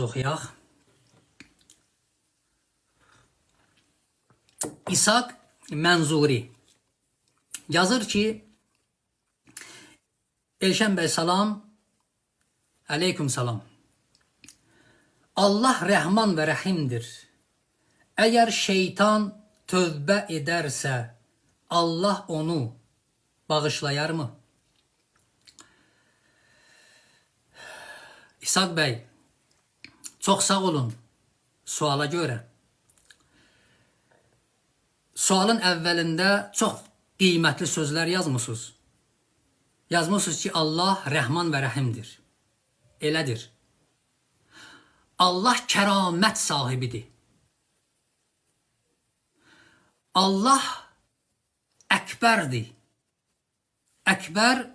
Oxuyaq. İshaq Mənzuri yazır ki, Elşən bəy salam, aleyküm salam. Allah rəhman və rəhimdir. Əgər şeytan tövbə edərsə, Allah onu bağışlayar mı? İshaq bəy, çox sağ olun suala görə. Sualın əvvəlində çox qiymətli sözlər yazmışsınız. Yazmışsınız ki, Allah rəhman və rəhimdir. Elədir. Allah kəramət sahibidir. Allah əkbərdir. Əkbər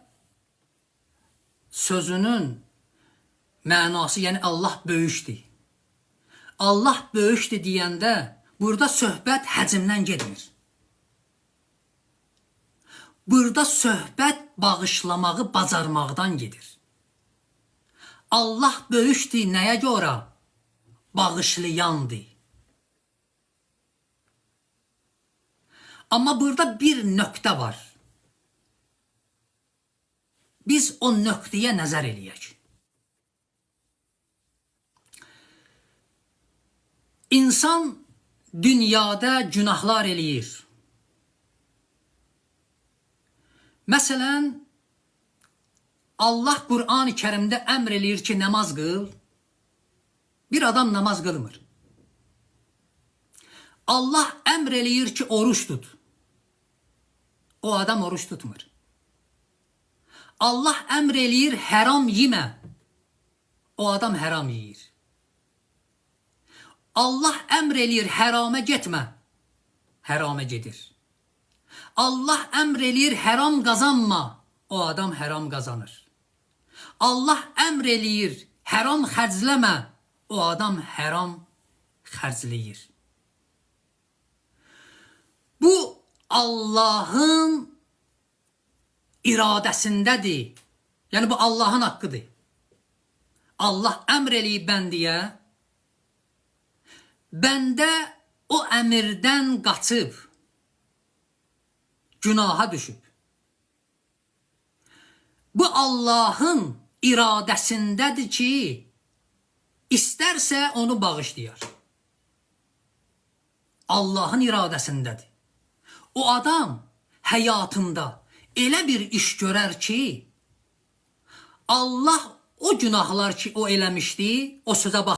sözünün mənası, yəni Allah böyükdür. Allah böyükdür deyəndə burada söhbət həcmdən getmir. Burada söhbət bağışlamağı bacarmaqdan gedir. Allah böyükdür nəyə görə? Bağışlayandır. Amma burada bir nöqtə var. Biz o nöqtəyə nəzər eləyək. İnsan dünyada günahlar eləyir. Məsələn, Allah Qur'an-ı Kərimdə əmr eləyir ki, namaz qıl. Bir adam namaz qılmır. Allah əmr eləyir ki, oruç tut. O adam oruç tutmur. Allah əmr eləyir, haram yemə. O adam haram yeyir. Allah əmr eləyir, hərama getmə. Hərama gedir. Allah əmr eləyir, haram qazanma. O adam haram qazanır. Allah əmr eləyir, haram xərcləmə. O adam haram xərcləyir. Bu Allahın iradəsindədir. Yəni bu Allahın haqqıdır. Allah əmr eləyib bəndiyə, bəndə o əmirdən qaçıb, günaha düşüb. Bu Allahın iradəsindədir ki, istərsə onu bağışlayar. Allahın iradəsindədir. O adam həyatında elə bir iş görər ki, Allah o günahlar ki o eləmişdi, o sözə bax.